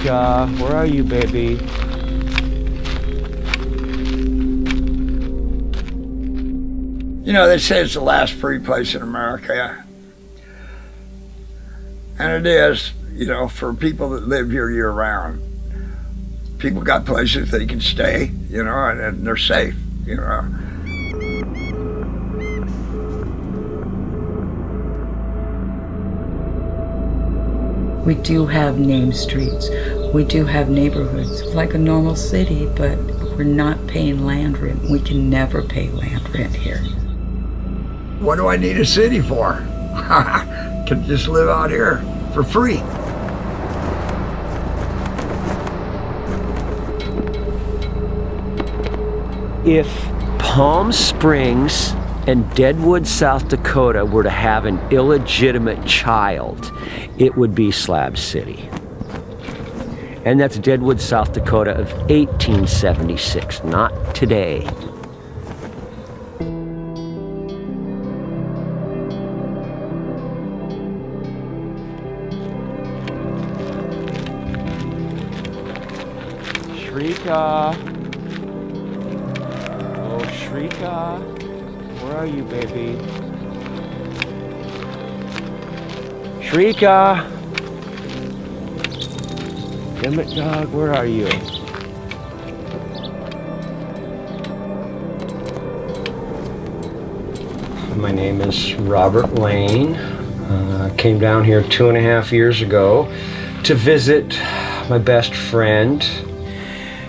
Shrika, where are you, baby? You know, they say it's the last free place in America. And it is, you know, for people that live here year round. People got places they can stay, you know, and they're safe, you know. We do have named streets. We do have neighborhoods, like a normal city, but we're not paying land rent. We can never pay land rent here. What do I need a city for? Can just live out here for free. If Palm Springs and Deadwood, South Dakota were to have an illegitimate child, it would be Slab City. And that's Deadwood, South Dakota of 1876, not today. Shrika. Oh, Shrika. Where are you, baby? Shrika! Damn it, dog, where are you? My name is Robert Lane. Came down here 2.5 years ago to visit my best friend,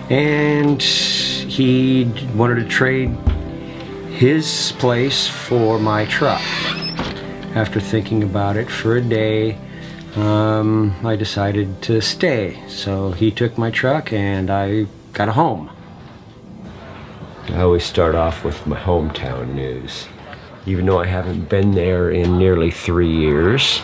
and he wanted to trade his place for my truck. After thinking about it for a day, I decided to stay. So he took my truck and I got a home. I always start off with my hometown news. Even though I haven't been there in nearly 3 years,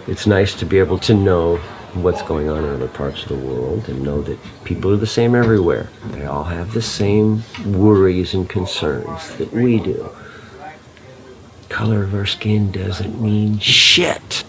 it's nice to be able to know what's going on in other parts of the world and know that people are the same everywhere. They all have the same worries and concerns that we do. Color of our skin doesn't mean shit.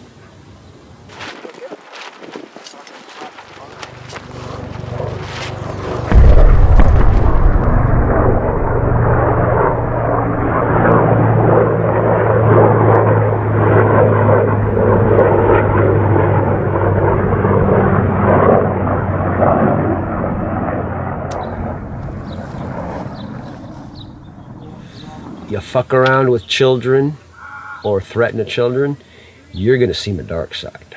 You fuck around with children or threaten the children, you're gonna see my dark side.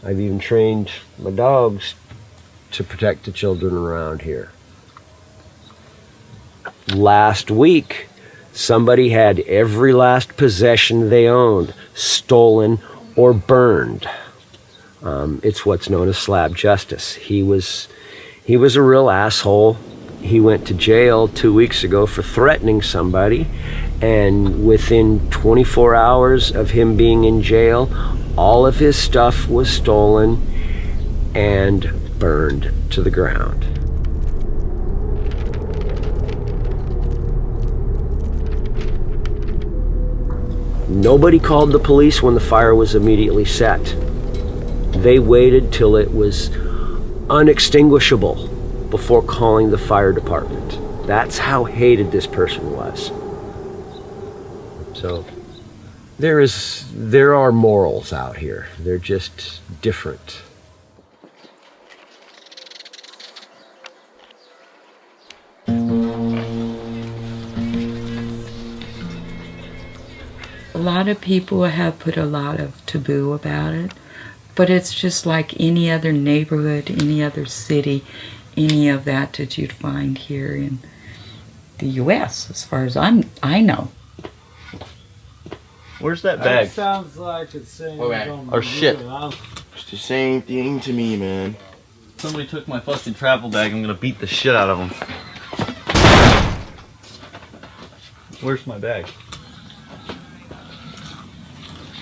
I've even trained my dogs to protect the children around here. Last week, somebody had every last possession they owned stolen or burned. It's what's known as slab justice. He was a real asshole. He went to jail 2 weeks ago for threatening somebody, and within 24 hours of him being in jail, all of his stuff was stolen and burned to the ground. Nobody called the police when the fire was immediately set. They waited till it was unextinguishable before calling the fire department. That's how hated this person was. So there are morals out here. They're just different. A lot of people have put a lot of taboo about it, but it's just like any other neighborhood, any other city, any of that you'd find here in the U.S. as far as I know. Where's that bag? That sounds like it's saying or shit. It's the same thing to me, man. Somebody took my fucking travel bag. I'm gonna beat the shit out of them. Where's my bag?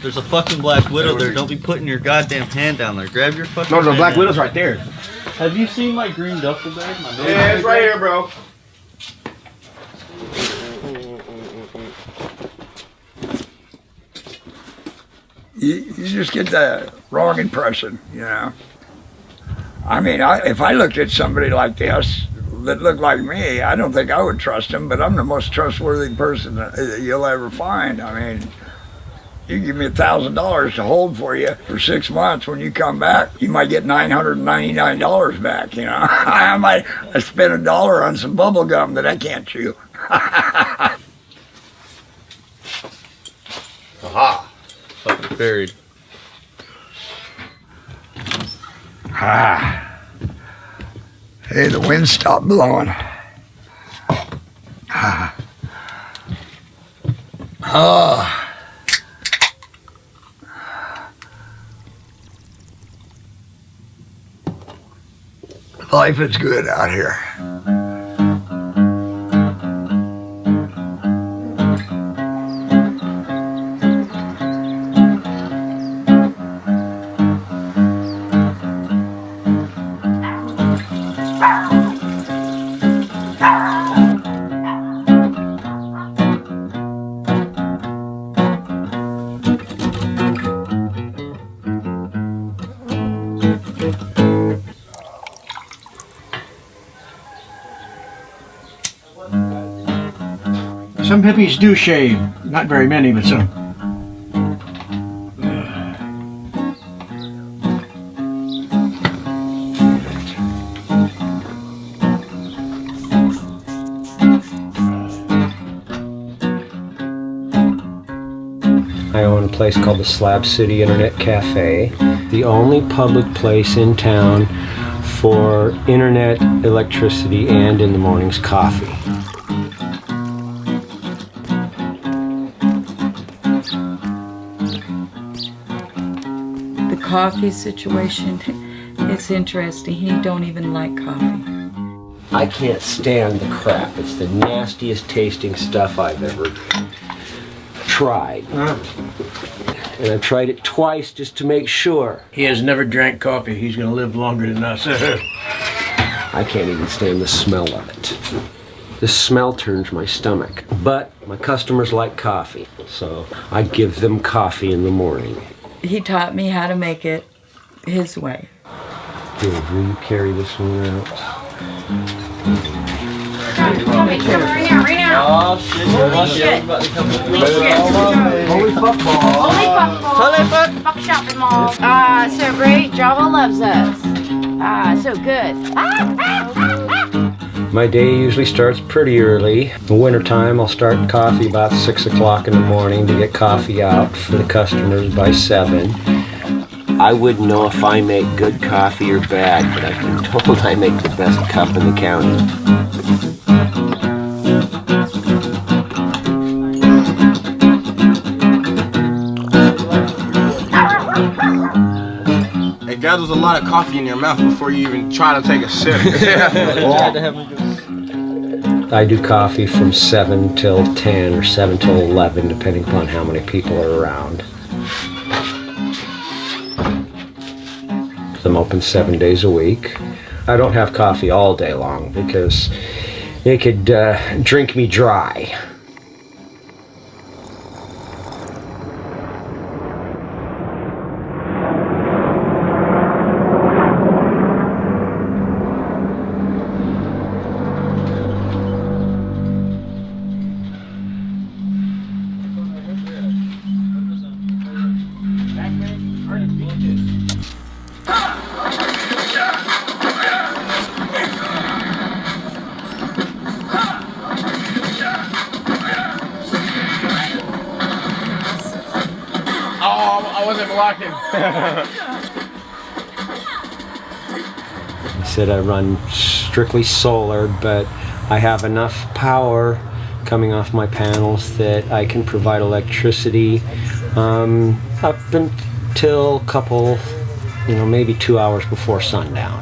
There's a fucking Black Widow there. Don't be putting your goddamn hand down there. Grab your fucking No, the hand Black down. Widow's right there. Have you seen my green duffel bag? Yeah, it's right here, bro. You just get the wrong impression, you know. I mean, if I looked at somebody like this that looked like me, I don't think I would trust him, but I'm the most trustworthy person that you'll ever find. I mean, you give me $1,000 to hold for you for 6 months. When you come back, you might get $999 back, you know. I might spend $1 on some bubble gum that I can't chew. Aha! Fucking buried. Ah. Hey, the wind stopped blowing. Ah. Oh. Life is good out here. Some hippies do shave, not very many, but some. I own a place called the Slab City Internet Cafe, the only public place in town for internet, electricity, and in the mornings coffee. The coffee situation, it's interesting. He don't even like coffee. I can't stand the crap. It's the nastiest tasting stuff I've ever tried. And I've tried it twice just to make sure. He has never drank coffee. He's going to live longer than us. I can't even stand the smell of it. The smell turns my stomach. But my customers like coffee, so I give them coffee in the morning. He taught me how to make it his way. Here, will you carry this one out? Right now. Oh shit, Holy shit. Holy fuck ball. Holy fuck ball. Holy fuck. Fuck shopping mall. Ah, so great. Java loves us. Ah, so good. My day usually starts pretty early. In the wintertime, I'll start coffee about 6 o'clock in the morning to get coffee out for the customers by 7. I wouldn't know if I make good coffee or bad, but I've been told I make the best cup in the county. It gathers a lot of coffee in your mouth before you even try to take a sip. I do coffee from 7 till 10 or 7 till 11, depending upon how many people are around. I'm open 7 days a week. I don't have coffee all day long because it could drink me dry. I wasn't blocking. I said I run strictly solar, but I have enough power coming off my panels that I can provide electricity up until a couple, maybe 2 hours before sundown.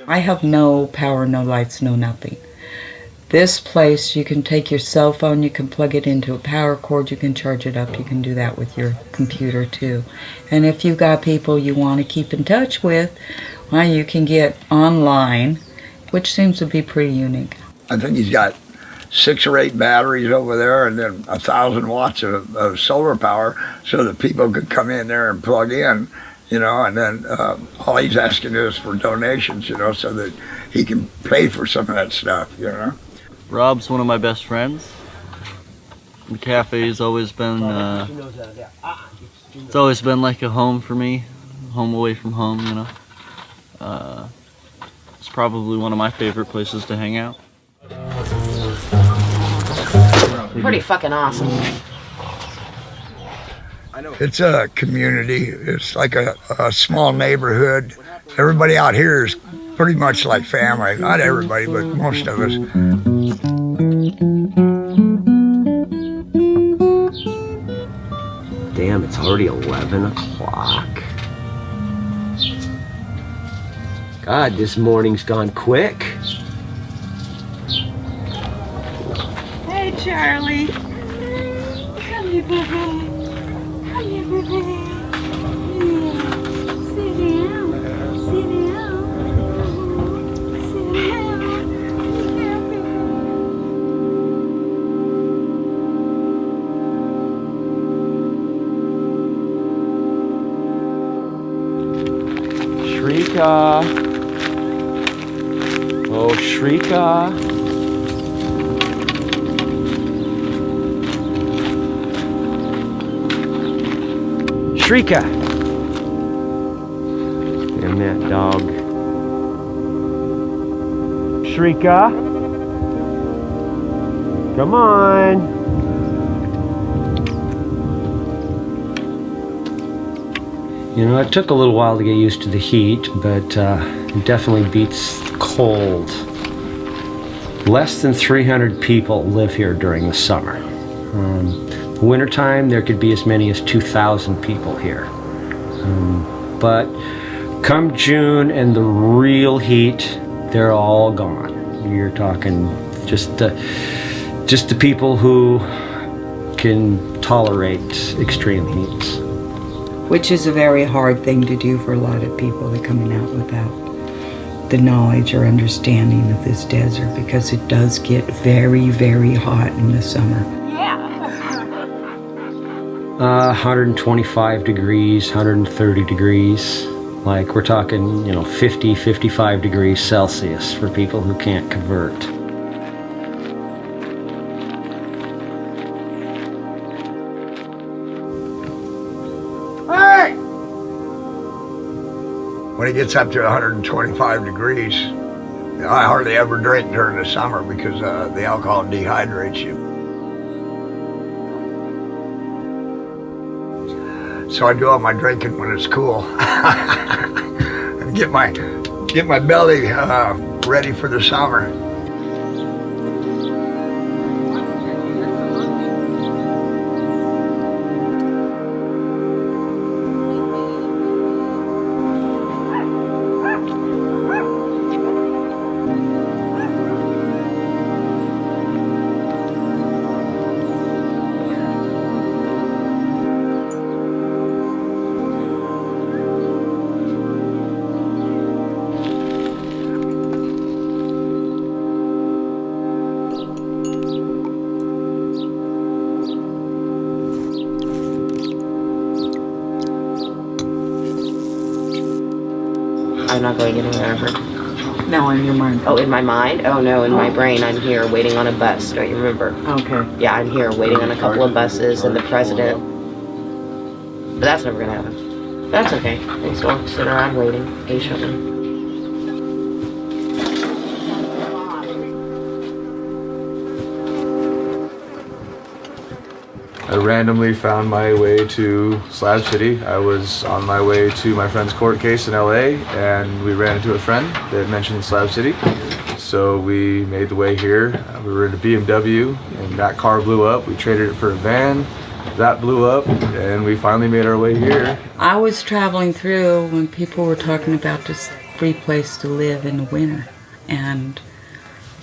I have no power, no lights, no nothing. This place, you can take your cell phone, you can plug it into a power cord, you can charge it up, you can do that with your computer too. And if you've got people you want to keep in touch with, well, you can get online, which seems to be pretty unique. I think he's got 6 or 8 batteries over there, and then 1,000 watts of solar power, so that people could come in there and plug in, you know. And then all he's asking is for donations, you know, so that he can pay for some of that stuff, you know. Rob's one of my best friends. The cafe's always been, it's always been like a home for me, home away from home, you know. It's probably one of my favorite places to hang out. Pretty fucking awesome. It's a community. It's like a small neighborhood. Everybody out here is pretty much like family. Not everybody, but most of us. Damn, it's already 11 o'clock. God, this morning's gone quick. Hey, Charlie. Come here, baby. Come here, baby. Yeah. Sit down. Sit down. Sit down. Yeah, baby. Shrika. Oh, Shrika. Shrika. Damn that dog. Shrika. Come on. You know, it took a little while to get used to the heat, but it definitely beats cold. Less than 300 people live here during the summer. The wintertime, there could be as many as 2,000 people here. But come June and the real heat, they're all gone. You're talking just the people who can tolerate extreme heats. Which is a very hard thing to do for a lot of people that are coming out without the knowledge or understanding of this desert, because it does get very, very hot in the summer. 125 degrees, 130 degrees. Like we're talking, you know, 50, 55 degrees Celsius for people who can't convert. Hey! When it gets up to 125 degrees, I hardly ever drink during the summer because the alcohol dehydrates you. So I do all my drinking when it's cool. And get my belly ready for the summer. I'm not going anywhere ever. No, in your mind. Oh, in my mind? Oh no, in my brain I'm here waiting on a bus, don't you remember? Okay. Yeah, I'm here waiting on a couple of buses and the president. But that's never gonna happen. That's okay. I just want to sit around waiting patiently. I randomly found my way to Slab City. I was on my way to my friend's court case in LA, and we ran into a friend that mentioned Slab City. So we made the way here. We were in a BMW, and that car blew up. We traded it for a van. That blew up, and we finally made our way here. I was traveling through when people were talking about this free place to live in the winter, and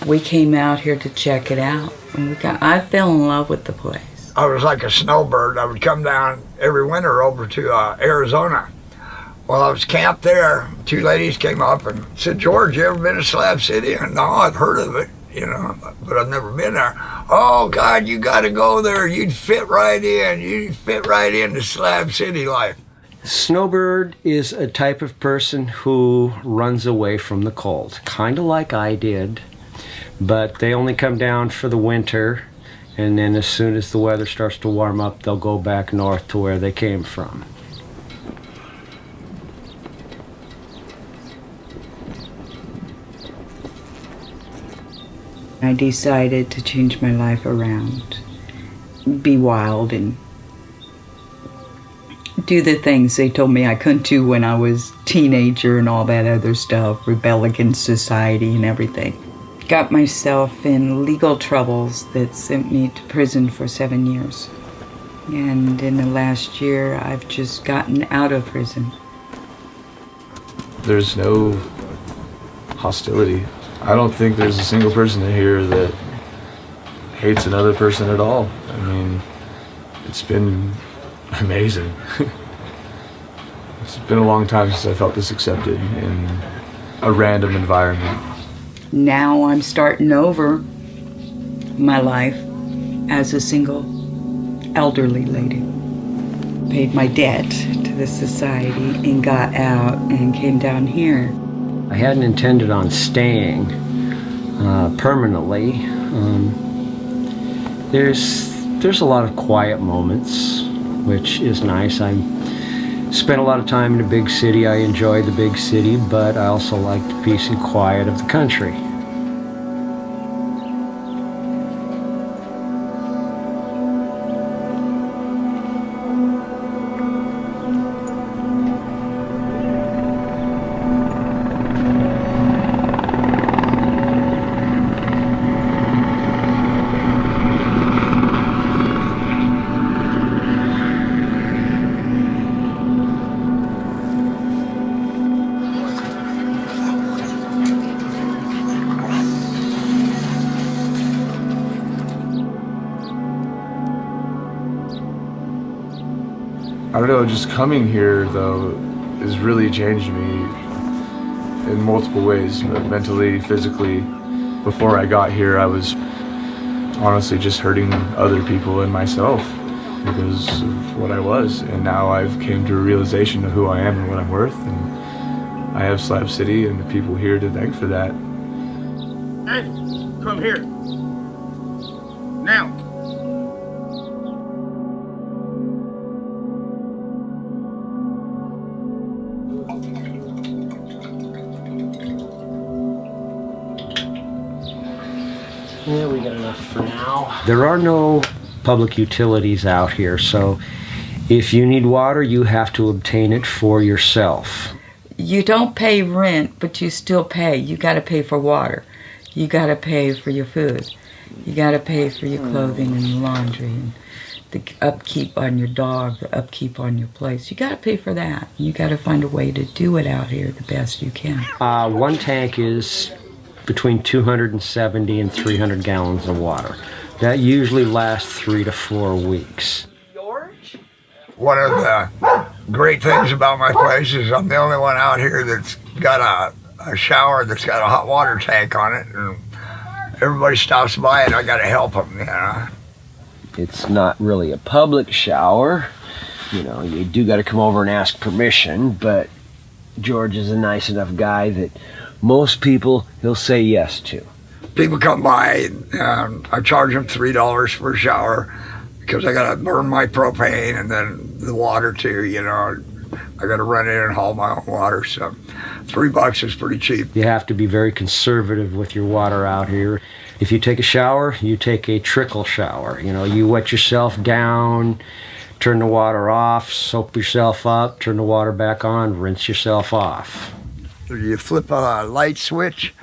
we came out here to check it out. And I fell in love with the place. I was like a snowbird. I would come down every winter over to Arizona. Well, I was camped there. 2 ladies came up and said, "George, you ever been to Slab City?" And no, I've heard of it. you know, but I've never been there. Oh, God, you got to go there. You'd fit right in. You'd fit right into Slab City life. Snowbird is a type of person who runs away from the cold, kind of like I did, but they only come down for the winter, and then as soon as the weather starts to warm up, they'll go back north to where they came from. I decided to change my life around, be wild and do the things they told me I couldn't do when I was a teenager and all that other stuff, rebel against society and everything. Got myself in legal troubles that sent me to prison for 7 years. And in the last year, I've just gotten out of prison. There's no hostility. I don't think there's a single person in here that hates another person at all. I mean, it's been amazing. It's been a long time since I felt this accepted in a random environment. Now I'm starting over my life as a single elderly lady. Paid my debt to the society and got out and came down here. I hadn't intended on staying permanently. There's a lot of quiet moments, which is nice. I spent a lot of time in a big city. I enjoy the big city, but I also like the peace and quiet of the country. I don't know, just coming here though has really changed me in multiple ways, mentally, physically. Before I got here, I was honestly just hurting other people and myself because of what I was, and now I've came to a realization of who I am and what I'm worth, and I have Slab City and the people here to thank for that. Hey, come here. Now. Yeah, we got enough for now. There are no public utilities out here, so if you need water, you have to obtain it for yourself. You don't pay rent, but you still pay. You got to pay for water. You got to pay for your food. You got to pay for your clothing and laundry and the upkeep on your dog, the upkeep on your place. You got to pay for that. You got to find a way to do it out here the best you can. One tank is between 270 and 300 gallons of water. That usually lasts 3 to 4 weeks. One of the great things about my place is I'm the only one out here that's got a shower that's got a hot water tank on it, and everybody stops by and I got to help them, you know. It's not really a public shower. You know, you do got to come over and ask permission, but George is a nice enough guy that most people he'll say yes to. People come by, I charge them $3 for a shower because I got to burn my propane and then the water too, you know. I got to run in and haul my own water, so $3 is pretty cheap. You have to be very conservative with your water out here. If you take a shower, you take a trickle shower. You know, you wet yourself down, turn the water off, soap yourself up, turn the water back on, rinse yourself off. You flip a light switch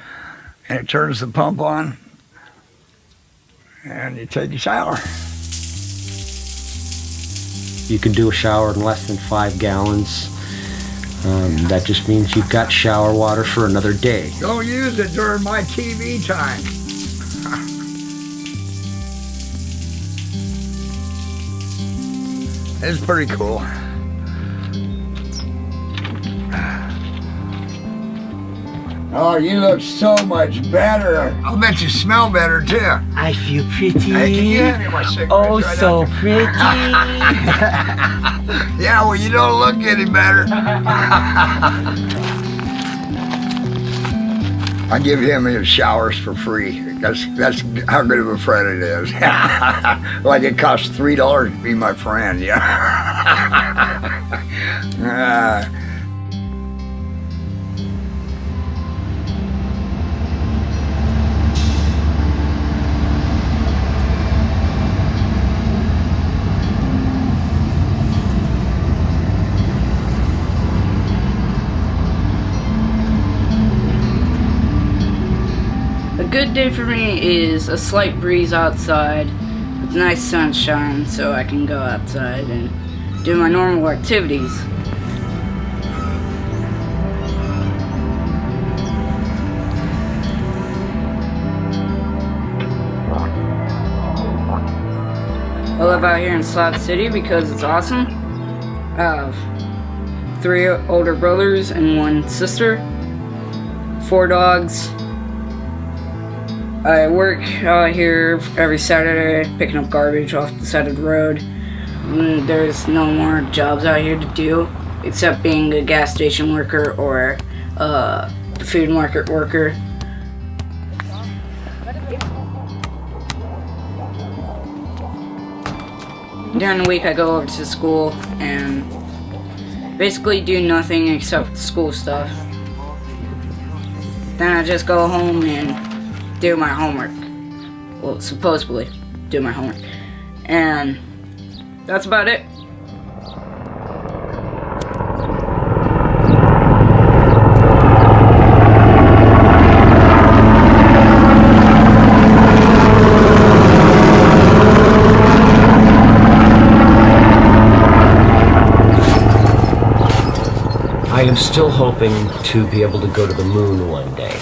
and it turns the pump on and you take a shower. You can do a shower in less than 5 gallons. That just means you've got shower water for another day. Don't use it during my TV time. It's pretty cool. Oh, you look so much better. I'll bet you smell better too. I feel pretty. Hey, can you hand me my cigarettes? Oh, right so now? pretty. Yeah, well, you don't look any better. I give him his showers for free. That's how good of a friend it is. Like it costs $3 to be my friend, yeah. A good day for me is a slight breeze outside with nice sunshine so I can go outside and do my normal activities. I live out here in Slab City because it's awesome. I have 3 older brothers and 1 sister, 4 dogs. I work out here every Saturday picking up garbage off the side of the road. There's no more jobs out here to do except being a gas station worker or a food market worker. During the week I go over to school and basically do nothing except school stuff. Then I just go home and do my homework. Well, supposedly do my homework. And that's about it. I am still hoping to be able to go to the moon one day.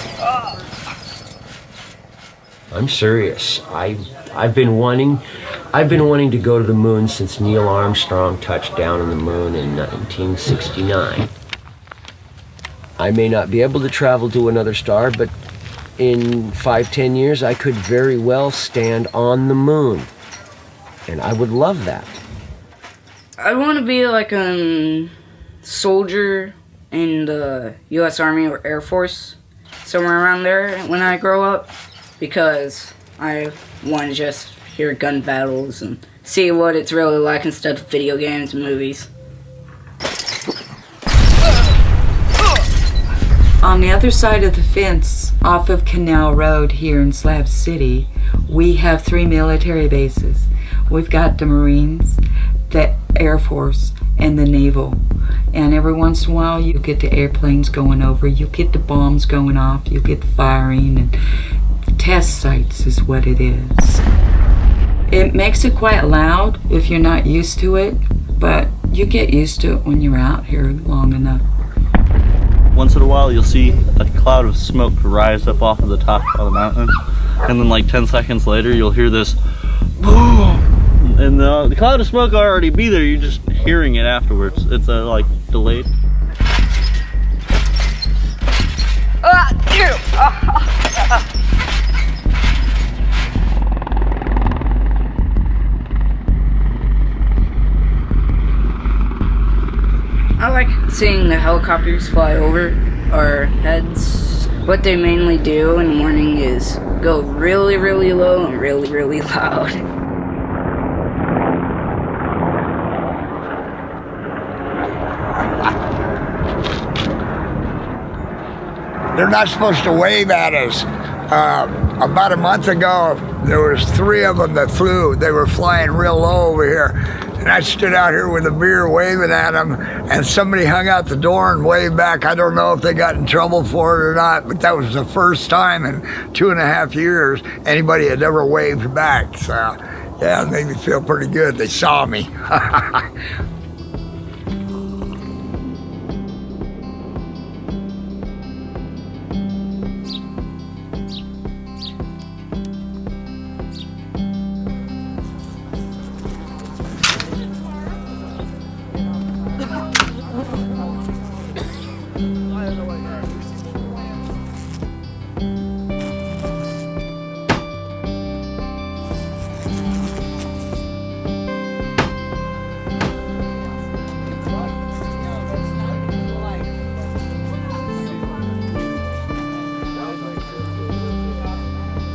I'm serious. I've been wanting to go to the moon since Neil Armstrong touched down on the moon in 1969. I may not be able to travel to another star, but in 5-10 years I could very well stand on the moon. And I would love that. I want to be like a soldier in the U.S. Army or Air Force, somewhere around there when I grow up. Because I want to just hear gun battles and see what it's really like instead of video games and movies. On the other side of the fence, off of Canal Road here in Slab City, we have 3 military bases. We've got the Marines, the Air Force, and the Naval. And every once in a while you get the airplanes going over, you get the bombs going off, you get the firing, and test sites is what it is. It makes it quite loud if you're not used to it, but you get used to it when you're out here long enough. Once in a while you'll see a cloud of smoke rise up off of the top of the mountain, and then like 10 seconds later you'll hear this boom, and the cloud of smoke will already be there, you're just hearing it afterwards. It's like delayed. I like seeing the helicopters fly over our heads. What they mainly do in the morning is go really, really low and really, really loud. They're not supposed to wave at us. About a month ago, there was 3 of them that flew. They were flying real low over here. And I stood out here with a beer waving at them, and somebody hung out the door and waved back. I don't know if they got in trouble for it or not, but that was the first time in 2.5 years anybody had ever waved back. So, yeah, it made me feel pretty good. They saw me.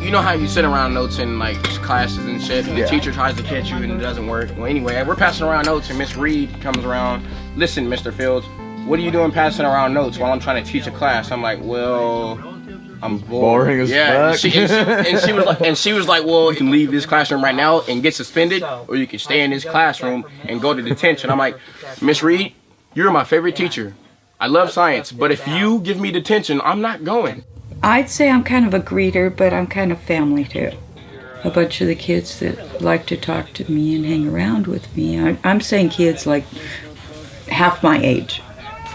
you know how you sit around notes in like classes and shit, and the teacher tries to catch you and it doesn't work. Well, anyway, we're passing around notes and Miss Reed comes around. Listen, Mr. Fields, what are you doing passing around notes while I'm trying to teach a class? I'm like, well, I'm boring as fuck. And she was like, well, you can leave this classroom right now and get suspended, or you can stay in this classroom and go to detention. I'm like, Miss Reed, you're my favorite teacher. I love science, but if you give me detention, I'm not going. I'd say I'm kind of a greeter, but I'm kind of family too. A bunch of the kids that like to talk to me and hang around with me. I'm saying kids like half my age,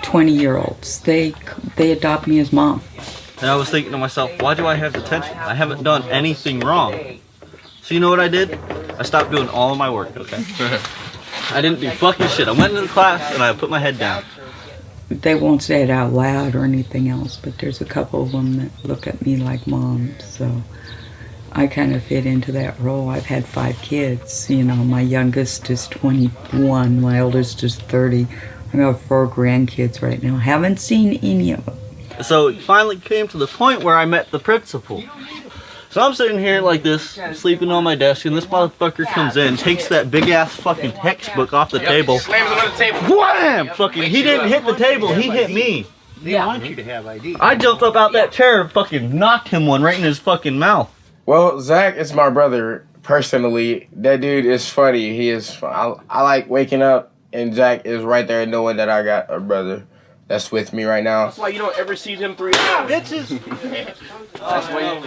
20-year-olds. They adopt me as mom. And I was thinking to myself, why do I have detention? I haven't done anything wrong. So you know what I did? I stopped doing all of my work, okay? I didn't do fucking shit. I went into the class and I put my head down. They won't say it out loud or anything else, but there's a couple of them that look at me like mom, so I kind of fit into that role. I've had 5 kids, you know, my youngest is 21, my oldest is 30. I got 4 grandkids right now. Haven't seen any of them. So it finally came to the point where I met the principal. So I'm sitting here like this, sleeping on my desk, and this motherfucker comes in, takes that big ass fucking textbook off the table. Slams it on the table. Wham! Fucking, he didn't hit the table, he hit me. They want you to have ID. I jumped up out that chair and fucking knocked him one right in his fucking mouth. Well, Zach is my brother, personally. That dude is funny. He is fun. I like waking up, and Zach is right there knowing that I got a brother that's with me right now. That's why you don't ever see them 3 times. Bitches! That's why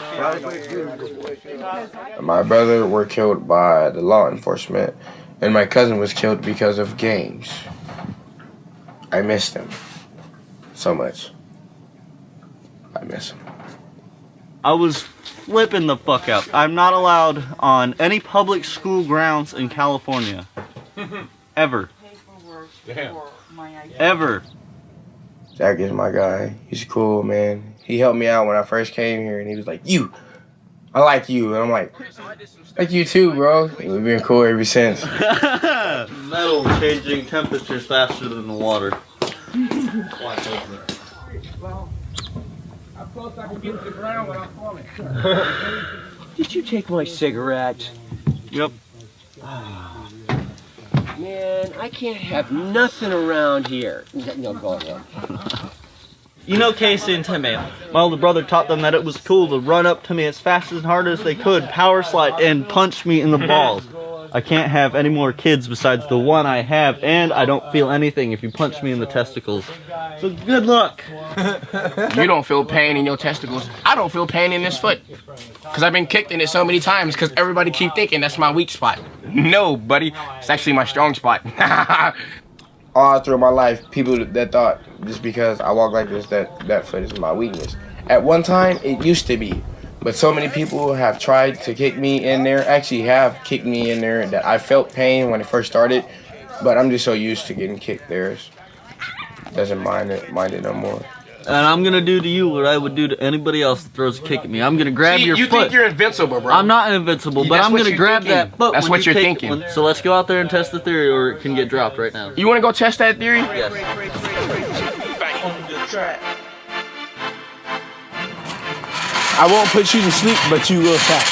my brother were killed by the law enforcement, and my cousin was killed because of gangs. I miss them so much. I miss them. I was flipping the fuck out. I'm not allowed on any public school grounds in California. Ever. Damn. Ever. Zach is my guy. He's cool, man. He helped me out when I first came here, and he was like, I like you. And I'm like you too, bro. And we've been cool ever since. Metal changing temperatures faster than the water. Did you take my cigarette? Yep. Man, I can't have nothing around here. No, go ahead. You know, Casey and Timmy, my older brother taught them that it was cool to run up to me as fast and hard as they could, power slide, and punch me in the balls. I can't have any more kids besides the one I have, and I don't feel anything if you punch me in the testicles. So good luck. You don't feel pain in your testicles. I don't feel pain in this foot. Because I've been kicked in it so many times because everybody keep thinking that's my weak spot. No, buddy. It's actually my strong spot. All through my life, people that thought just because I walk like this, that foot is my weakness. At one time, it used to be. But so many people have tried to kick me in there, actually have kicked me in there, that I felt pain when it first started. But I'm just so used to getting kicked there. Doesn't mind it no more. And I'm gonna do to you what I would do to anybody else that throws a kick at me. I'm gonna grab your you foot. You think you're invincible, bro. I'm not invincible, but I'm gonna grab that foot. That's what you're thinking. So let's go out there and test the theory, or it can get dropped right now. You wanna go test that theory? Yes. I won't put you to sleep, but you will tap.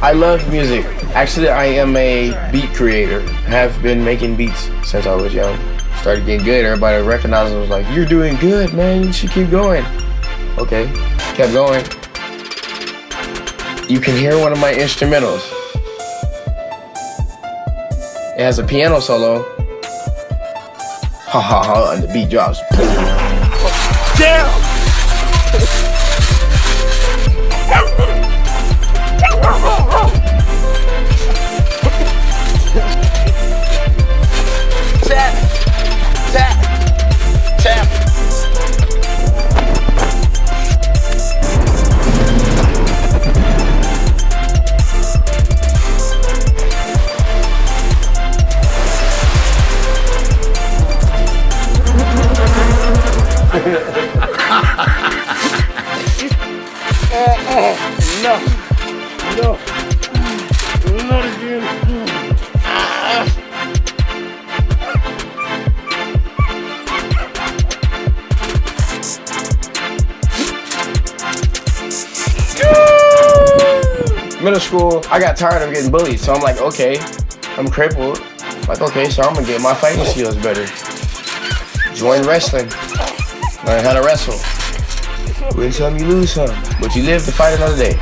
I love music. Actually, I am a beat creator. I have been making beats since I was young. Started getting good. Everybody recognized it, was like, you're doing good, man. You should keep going. Okay, kept going. You can hear one of my instrumentals. It has a piano solo. Ha ha ha, and the beat drops. Damn! No, not again. middle school, I got tired of getting bullied. So I'm like, okay, I'm crippled. Like, okay, so I'm gonna get my fighting skills better. Join wrestling. Learn how to wrestle. Win some, you lose some. But you live to fight another day.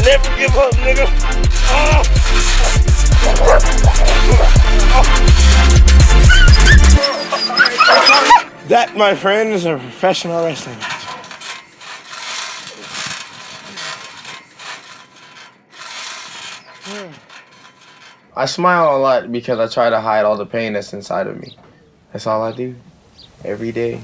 Never give up, nigga. That, my friend, is a professional wrestling match. I smile a lot because I try to hide all the pain that's inside of me. That's all I do, every day.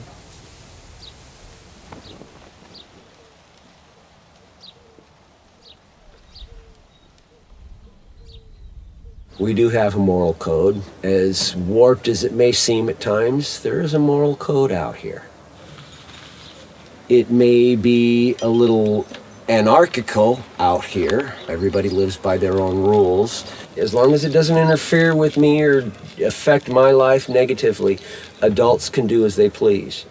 We do have a moral code. As warped as it may seem at times, there is a moral code out here. It may be a little anarchical out here. Everybody lives by their own rules. As long as it doesn't interfere with me or affect my life negatively, adults can do as they please.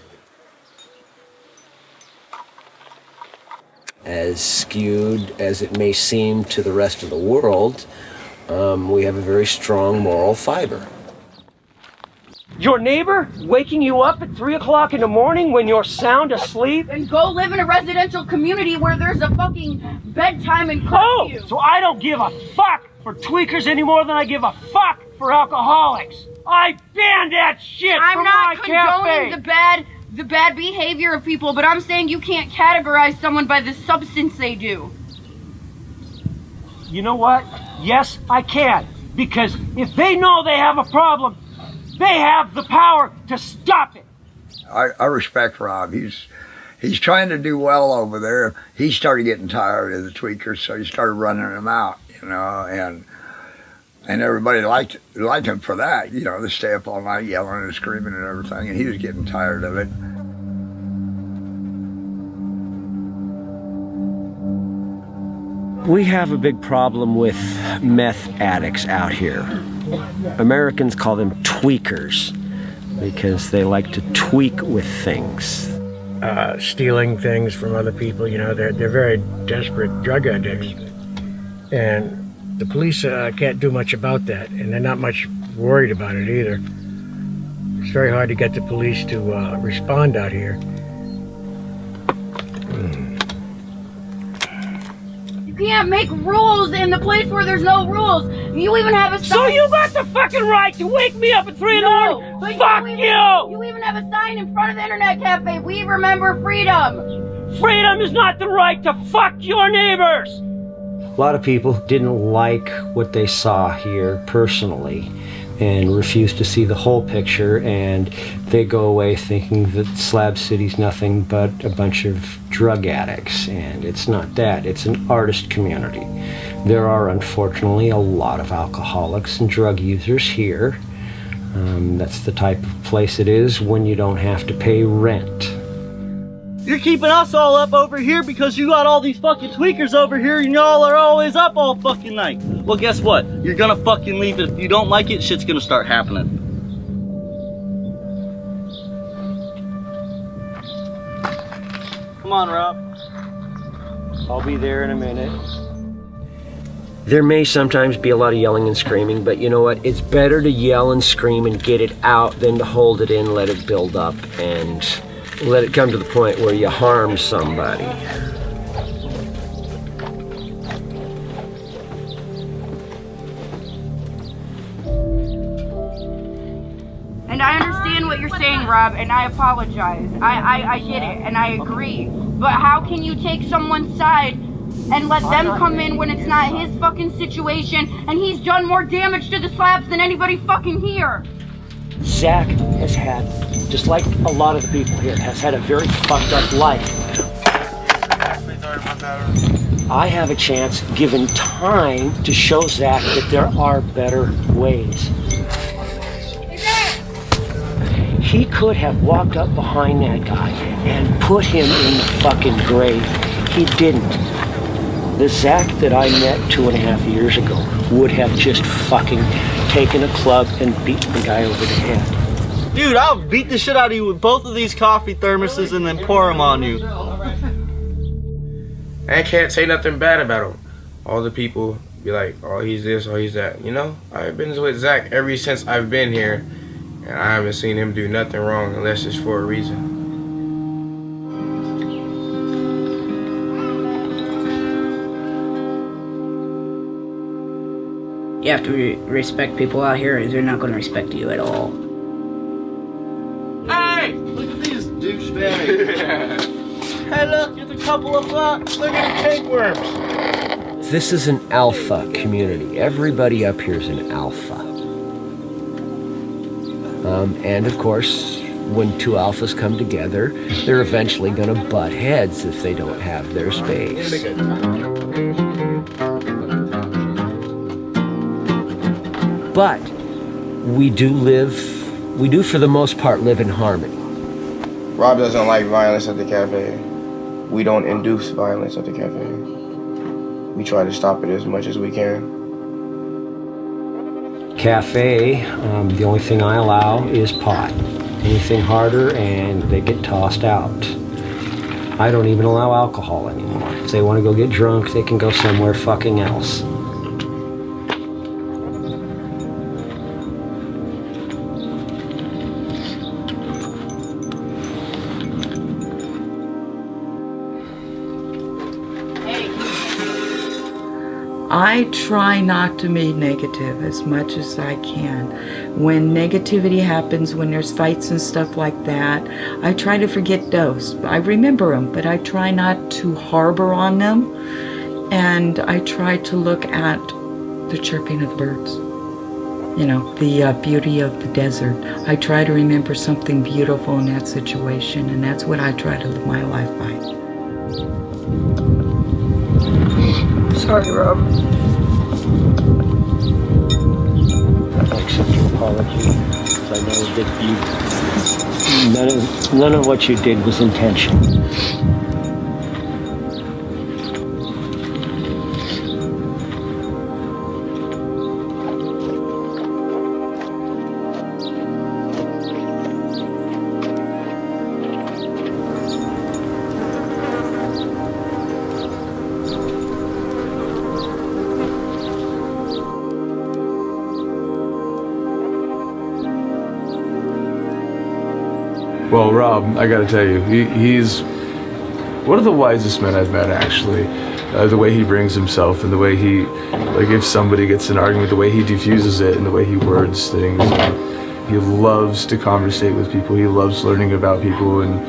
As skewed as it may seem to the rest of the world, we have a very strong moral fiber. Your neighbor waking you up at 3 o'clock in the morning when you're sound asleep? And go live in a residential community where there's a fucking bedtime and curfew. Oh, so I don't give a fuck for tweakers any more than I give a fuck for alcoholics. I ban that shit I'm from not my condoning cafe. the bad behavior of people, but I'm saying you can't categorize someone by the substance they do. You know what? Yes, I can. Because if they know they have a problem, they have the power to stop it. I respect Rob. He's trying to do well over there. He started getting tired of the tweakers, so he started running them out, you know, and everybody liked him for that, you know, to stay up all night yelling and screaming and everything, and he was getting tired of it. We have a big problem with meth addicts out here. Americans call them tweakers because they like to tweak with things. Stealing things from other people, you know, they're very desperate drug addicts. And the police can't do much about that, and they're not much worried about it either. It's very hard to get the police to respond out here. You can't make rules in the place where there's no rules. You even have a sign. So you got the fucking right to wake me up at 3 in the morning? But Fuck you! You even have a sign in front of the internet cafe. We remember freedom. Freedom is not the right to fuck your neighbors. A lot of people didn't like what they saw here personally and refused to see the whole picture, and they go away thinking that Slab City's nothing but a bunch of drug addicts, and it's not that. It's an artist community. There are unfortunately a lot of alcoholics and drug users here. That's the type of place it is when you don't have to pay rent. You're keeping us all up over here because you got all these fucking tweakers over here and y'all are always up all fucking night. Well, guess what? You're gonna fucking leave it. If you don't like it, shit's gonna start happening. Come on, Rob. I'll be there in a minute. There may sometimes be a lot of yelling and screaming, but you know what? It's better to yell and scream and get it out than to hold it in, let it build up, and let it come to the point where you harm somebody. And I understand what you're saying, Rob, and I apologize. I get it, and I agree. But how can you take someone's side and let them come in when it's not his fucking situation, and he's done more damage to the slabs than anybody fucking here? Zach has had, just like a lot of the people here, has had a very fucked up life. I have a chance, given time, to show Zach that there are better ways. He could have walked up behind that guy and put him in the fucking grave. He didn't. The Zach that I met 2.5 years ago would have just fucking taken a club and beaten the guy over the head. Dude, I'll beat the shit out of you with both of these coffee thermoses and then pour them on you. I can't say nothing bad about him. All the people be like, oh, he's this, oh, he's that. You know, I've been with Zach ever since I've been here, and I haven't seen him do nothing wrong unless it's for a reason. You have to respect people out here, or they're not going to respect you at all. Hey! Look at these douchebags. Hey, look, it's a couple of look at the tapeworms. This is an alpha community. Everybody up here is an alpha. And of course, when two alphas come together, they're eventually going to butt heads if they don't have their space. But we do for the most part live in harmony. Rob doesn't like violence at the cafe. We don't induce violence at the cafe. We try to stop it as much as we can. Cafe, the only thing I allow is pot. Anything harder and they get tossed out. I don't even allow alcohol anymore. If they want to go get drunk, they can go somewhere fucking else. I try not to be negative as much as I can. When negativity happens, when there's fights and stuff like that, I try to forget those. I remember them, but I try not to harbor on them. And I try to look at the chirping of the birds. You know, the beauty of the desert. I try to remember something beautiful in that situation, and that's what I try to live my life by. Sorry, Rob. I accept your apology. I know that none of what you did was intentional. Well, Rob, I gotta tell you, he's one of the wisest men I've met, actually. The way he brings himself and the way he, like, if somebody gets in an argument, the way he diffuses it and the way he words things. He loves to conversate with people. He loves learning about people, and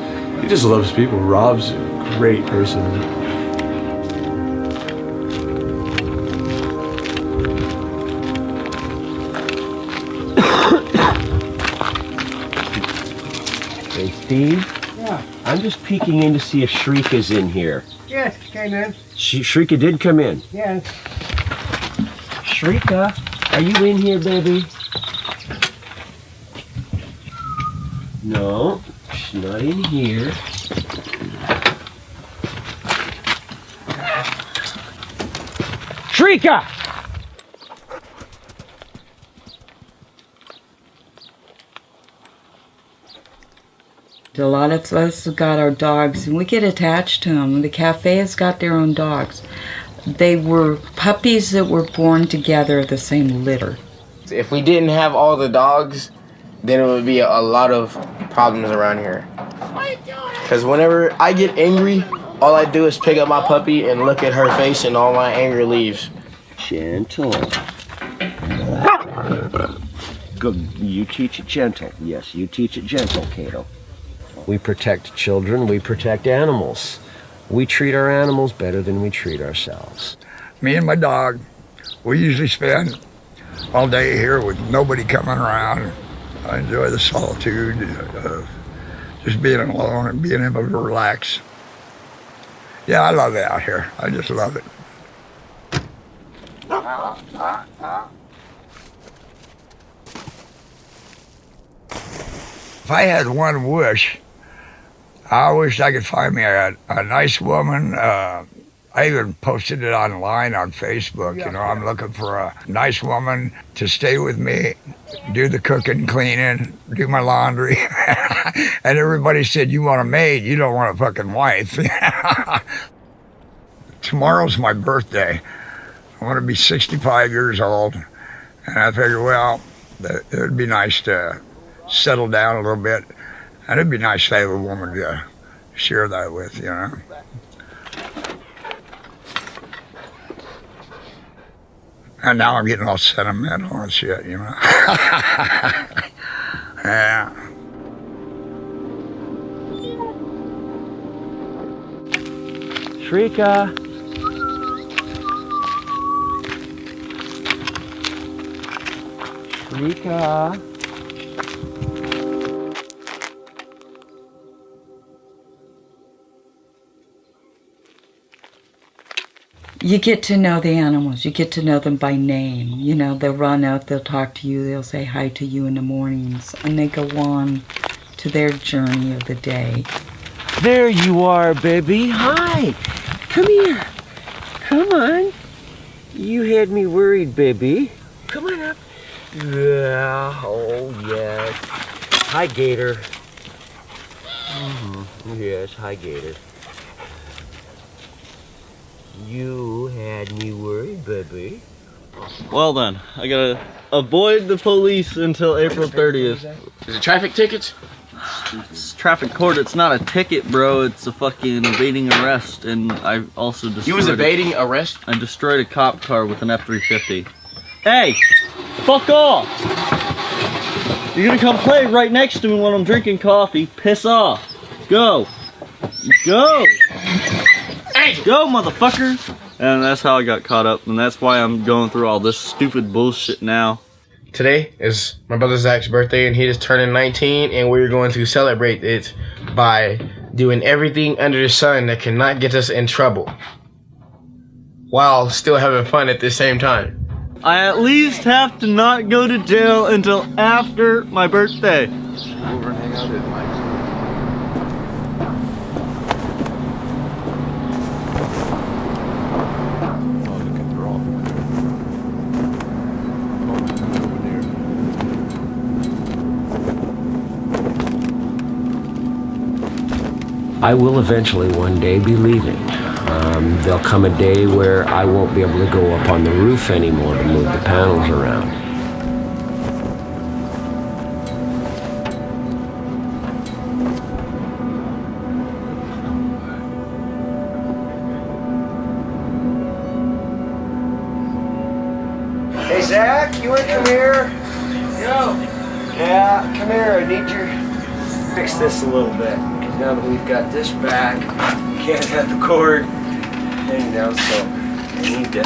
he just loves people. Rob's a great person. Hey, Steve? Yeah. I'm just peeking in to see if Shrika's in here. Yes, came in. Shrika did come in. Yes. Shrika, are you in here, baby? No, she's not in here. Shrika! A lot of us have got our dogs, and we get attached to them. The cafe has got their own dogs. They were puppies that were born together of the same litter. If we didn't have all the dogs, then it would be a lot of problems around here. Because whenever I get angry, all I do is pick up my puppy and look at her face and all my anger leaves. Gentle. Good. You teach it gentle. Yes, you teach it gentle, Cato. We protect children, we protect animals. We treat our animals better than we treat ourselves. Me and my dog, we usually spend all day here with nobody coming around. I enjoy the solitude of just being alone and being able to relax. Yeah, I love it out here. I just love it. If I had one wish, I wish I could find me a nice woman. I even posted it online on Facebook. You know, I'm looking for a nice woman to stay with me, do the cooking, cleaning, do my laundry. And everybody said, you want a maid, you don't want a fucking wife. tomorrow's my birthday. I want to be 65 years old. And I figured, well, it would be nice to settle down a little bit. And it'd be nice to have a woman to share that with, you know. And now I'm getting all sentimental and shit, you know. Yeah. Shrika. Shrika. You get to know the animals. You get to know them by name. You know, they'll run up, they'll talk to you, they'll say hi to you in the mornings, and they go on to their journey of the day. There you are, baby. Hi. Come here. Come on. You had me worried, baby. Come on up. Yeah. Oh, yes. Hi, Gator. Yes, hi, Gator. You had me worried, baby. Well then, I gotta avoid the police until April 30th. Is it traffic tickets? It's traffic court. It's not a ticket, bro. It's a fucking evading arrest, and I also destroyed. You was evading arrest? I destroyed a cop car with an F-350. Hey, fuck off! You're gonna come play right next to me when I'm drinking coffee. Piss off. Go. Go. Hey, go, motherfucker! And that's how I got caught up, and that's why I'm going through all this stupid bullshit now. Today is my brother Zach's birthday, and he is turning 19, and we're going to celebrate it by doing everything under the sun that cannot get us in trouble, while still having fun at the same time. I at least have to not go to jail until after my birthday. Over and hang out at Mike's. I will eventually one day be leaving. There'll come a day where I won't be able to go up on the roof anymore to move the panels around. Hey, Zach, you want to come here? Yo. Yeah, come here. I need your... Fix this a little bit. Now that we've got this back, can't have the cord hanging down, so I need to.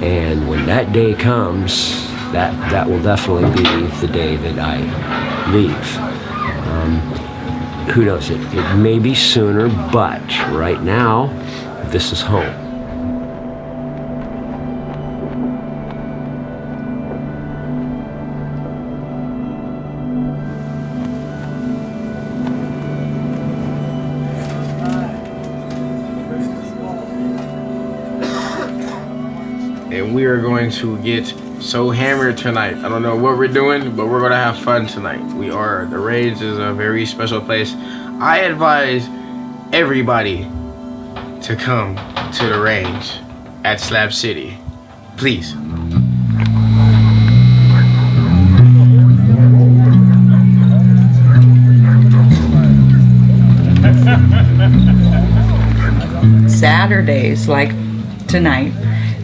And when that day comes, that will definitely be the day that I leave. Who knows? It may be sooner, but right now, this is home. And we are going to get so hammered tonight. I don't know what we're doing, but we're gonna have fun tonight. We are. The Range is a very special place. I advise everybody to come to the Range at Slab City. Please. Saturdays, like tonight,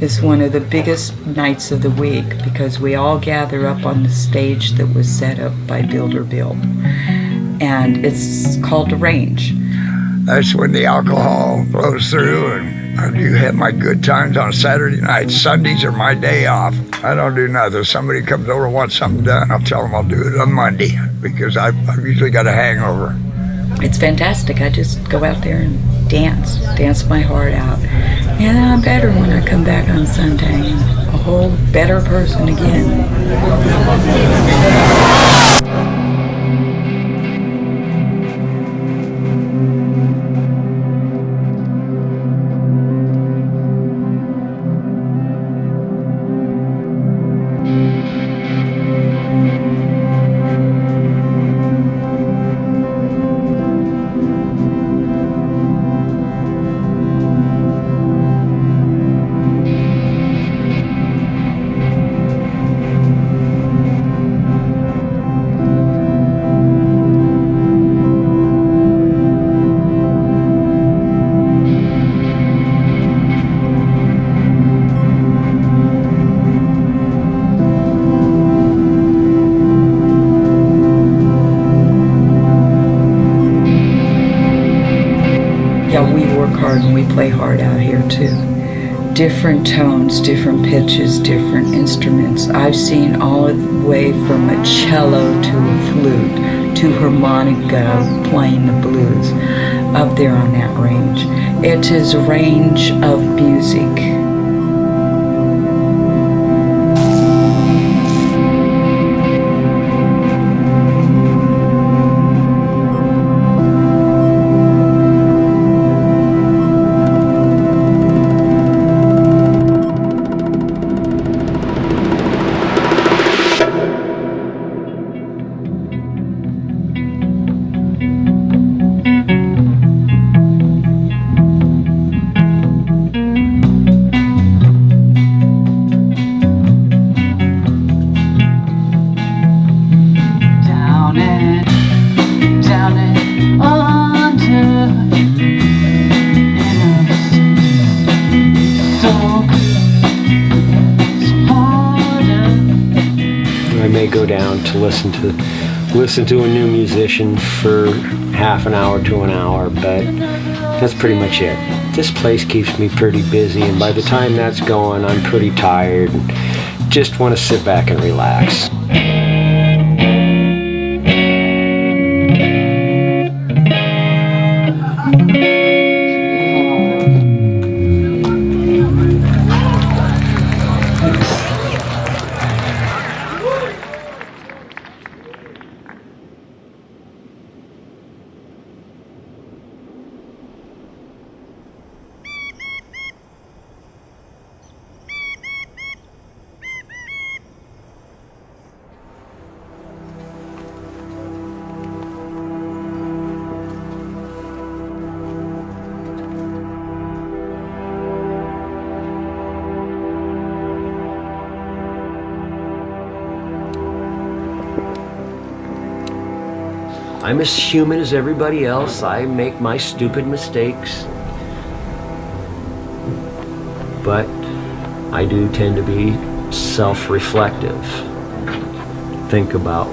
is one of the biggest nights of the week because we all gather up on the stage that was set up by Builder Bill. And it's called the Range. That's when the alcohol flows through, and I do have my good times on Saturday nights. Sundays are my day off. I don't do nothing. If somebody comes over and wants something done, I'll tell them I'll do it on Monday because I've usually got a hangover. It's fantastic. I just go out there and dance my heart out. And I'm better when I come back on Sunday. A whole better person again. hard, and we play hard out here too. Different tones, different pitches, different instruments. I've seen all the way from a cello to a flute to harmonica playing the blues up there on that range. It is a range of music. Go down to listen to a new musician for half an hour to an hour, but that's pretty much it. This place keeps me pretty busy, and by the time that's going, I'm pretty tired and just want to sit back and relax. I'm as human as everybody else. I make my stupid mistakes. But I do tend to be self-reflective. Think about,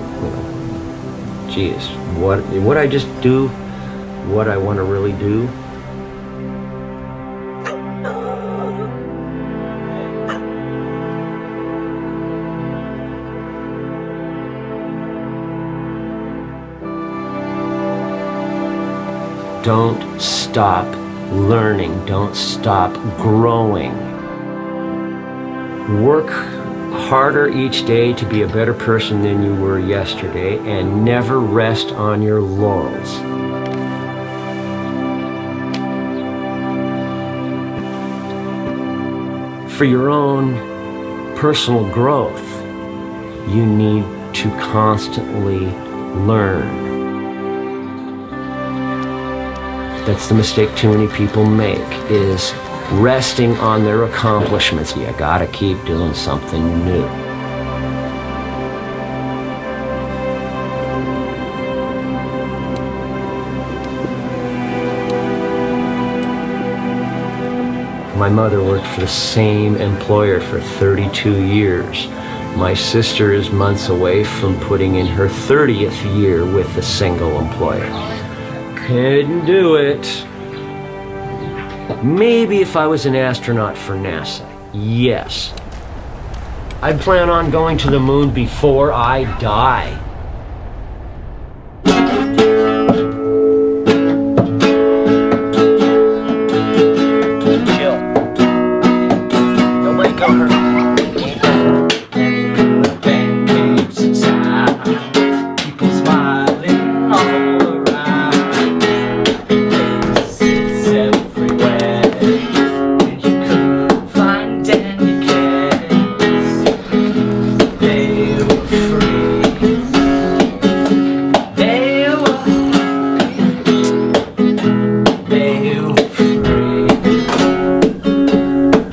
geez, what I just do, what I want to really do. Don't stop learning. Don't stop growing. Work harder each day to be a better person than you were yesterday, and never rest on your laurels. For your own personal growth, you need to constantly learn. That's the mistake too many people make, is resting on their accomplishments. You gotta keep doing something new. My mother worked for the same employer for 32 years. My sister is months away from putting in her 30th year with a single employer. Couldn't do it. Maybe if I was an astronaut for NASA, yes. I plan on going to the moon before I die. Chill. Don't let go hurt. People smiling all around. Faces everywhere. And you couldn't find any cares. They were free. They were free. They were free.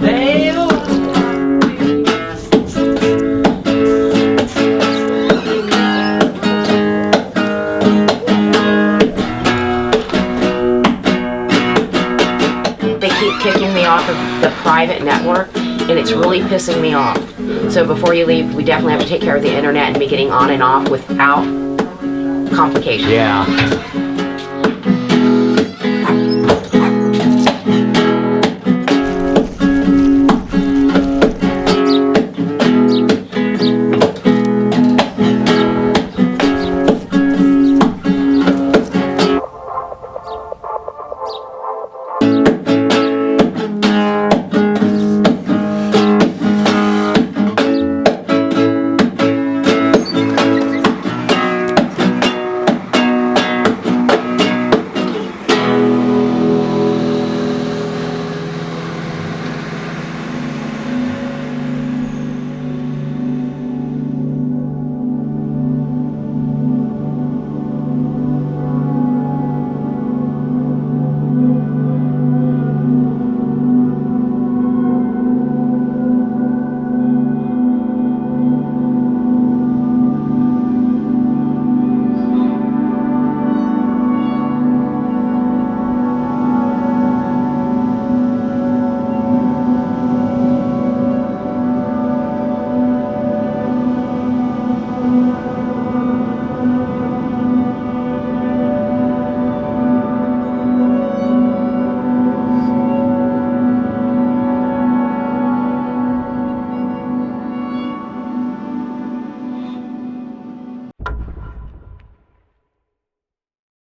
They were They keep kicking me off of the private network, and it's really pissing me off. So before you leave, we definitely have to take care of the internet and be getting on and off without complications. Yeah.